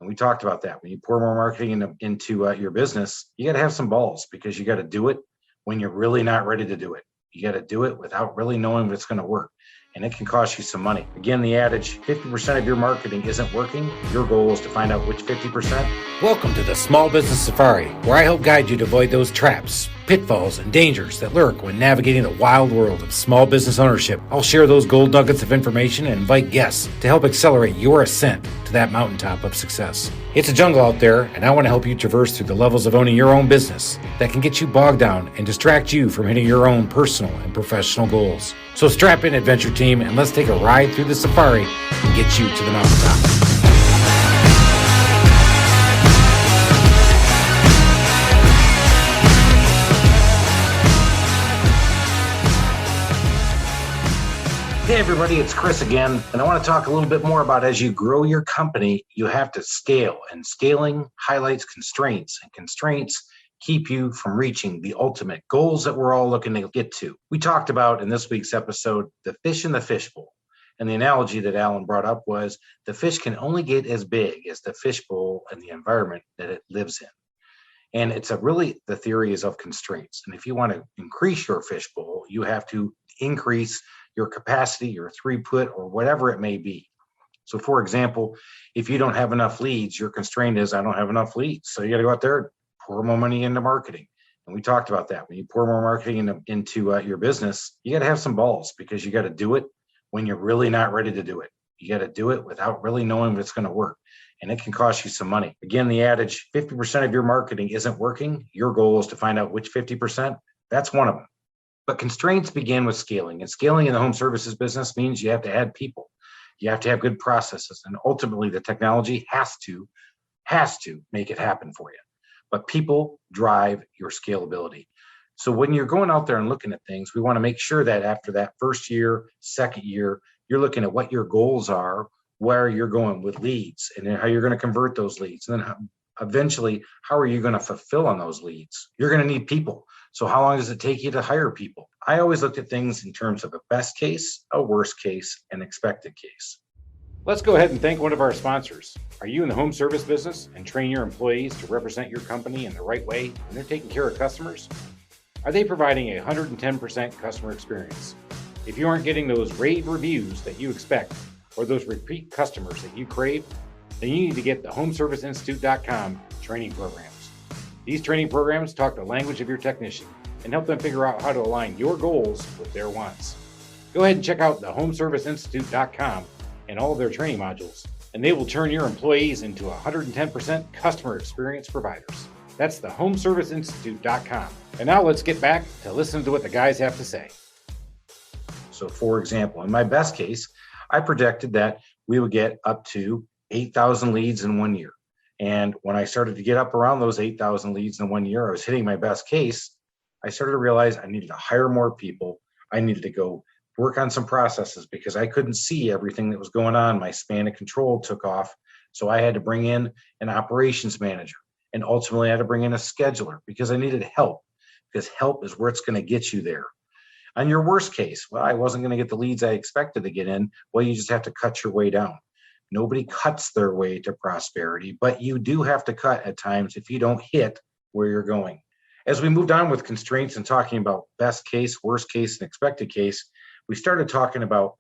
And we talked about that. When you pour more marketing into your business, you got to have some balls because you got to do it when you're really not ready to do it. You got to do it without really knowing if it's going to work. And it can cost you some money. Again, the adage, 50% of your marketing isn't working. Your goal is to find out which 50%. Welcome to the Small Business Safari, where I help guide you to avoid those traps, pitfalls, and dangers that lurk when navigating the wild world of small business ownership. I'll share those gold nuggets of information and invite guests to help accelerate your ascent to that mountaintop of success. It's a jungle out there, and I want to help you traverse through the levels of owning your own business that can get you bogged down and distract you from hitting your own personal and professional goals. So strap in, adventure team, and let's take a ride through the safari and get you to the mountaintop. Hey everybody, it's Chris again, and I want to talk a little bit more about as you grow your company, you have to scale, and scaling highlights constraints, and constraints keep you from reaching the ultimate goals that we're all looking to get to. We talked about in this week's episode, the fish in the fishbowl, and the analogy that Alan brought up was the fish can only get as big as the fishbowl and the environment that it lives in. And it's the theory is of constraints. And if you want to increase your fishbowl, you have to increase your capacity, your throughput, or whatever it may be. So for example, if you don't have enough leads, your constraint is I don't have enough leads. So you got to go out there and pour more money into marketing. And we talked about that. When you pour more marketing into your business, you got to have some balls because you got to do it when you're really not ready to do it. You got to do it without really knowing if it's going to work. And it can cost you some money. Again, the adage, 50% of your marketing isn't working. Your goal is to find out which 50%. That's one of them. But constraints begin with scaling. And scaling in the home services business means you have to add people. You have to have good processes. And ultimately, the technology has to make it happen for you. But people drive your scalability. So when you're going out there and looking at things, we want to make sure that after that first year, second year, you're looking at what your goals are, where you're going with leads, and then how you're going to convert those leads. And then eventually, how are you going to fulfill on those leads? You're going to need people. So how long does it take you to hire people? I always looked at things in terms of a best case, a worst case, and expected case. Let's go ahead and thank one of our sponsors. Are you in the home service business and train your employees to represent your company in the right way when they're taking care of customers? Are they providing a 110% customer experience? If you aren't getting those rave reviews that you expect or those repeat customers that you crave, then you need to get the HomeServiceInstitute.com training programs. These training programs talk the language of your technician and help them figure out how to align your goals with their wants. Go ahead and check out the HomeServiceInstitute.com and all of their training modules, and they will turn your employees into 110% customer experience providers. That's the HomeServiceInstitute.com. And now let's get back to listening to what the guys have to say. So for example, in my best case, I projected that we would get up to 8,000 leads in 1 year. And when I started to get up around those 8,000 leads in 1 year, I was hitting my best case. I started to realize I needed to hire more people. I needed to go work on some processes because I couldn't see everything that was going on. My span of control took off. So I had to bring in an operations manager, and ultimately I had to bring in a scheduler because I needed help, because help is where it's going to get you there. On your worst case, well, I wasn't going to get the leads I expected to get in. Well, you just have to cut your way down. Nobody cuts their way to prosperity, but you do have to cut at times if you don't hit where you're going. As we moved on with constraints and talking about best case, worst case, and expected case, we started talking about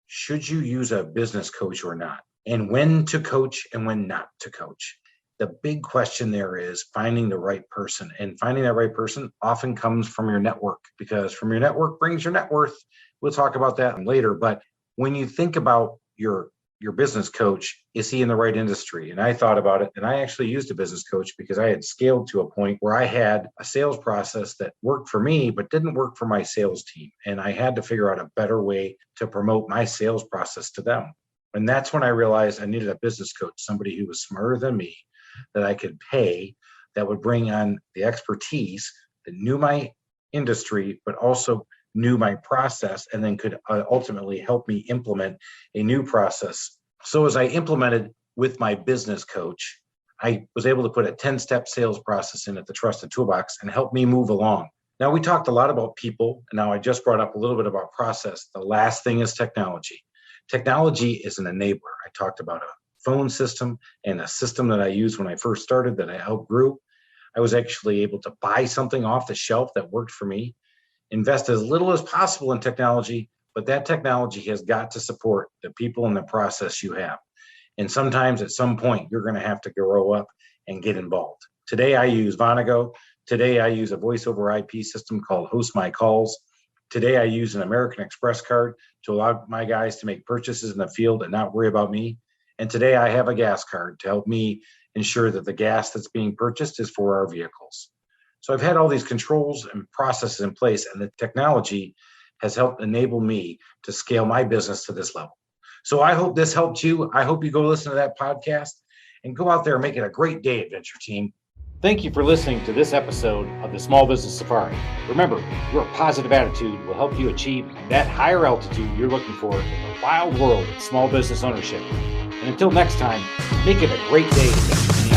should you use a business coach or not, and when to coach and when not to coach. The big question there is finding the right person, and finding that right person often comes from your network, because from your network brings your net worth. We'll talk about that later, but when you think about your business coach, is he in the right industry? And I thought about it, and I actually used a business coach because I had scaled to a point where I had a sales process that worked for me, but didn't work for my sales team. And I had to figure out a better way to promote my sales process to them. And that's when I realized I needed a business coach, somebody who was smarter than me, that I could pay, that would bring on the expertise, that knew my industry, but also knew my process, and then could ultimately help me implement a new process. So as I implemented with my business coach, I was able to put a 10-step sales process in at the Trusted Toolbox and help me move along. Now, we talked a lot about people, and now I just brought up a little bit about process. The last thing is technology. Technology is an enabler. I talked about a phone system and a system that I used when I first started that I outgrew. I was actually able to buy something off the shelf that worked for me, invest as little as possible in technology, but that technology has got to support the people and the process you have. And sometimes at some point, you're going to have to grow up and get involved. Today, I use Vonago. Today, I use a voice over IP system called Host My Calls. Today, I use an American Express card to allow my guys to make purchases in the field and not worry about me. And today, I have a gas card to help me ensure that the gas that's being purchased is for our vehicles. So I've had all these controls and processes in place, and the technology has helped enable me to scale my business to this level. So I hope this helped you. I hope you go listen to that podcast and go out there and make it a great day, Adventure Team. Thank you for listening to this episode of the Small Business Safari. Remember, your positive attitude will help you achieve that higher altitude you're looking for in the wild world of small business ownership. And until next time, make it a great day, Adventure Team.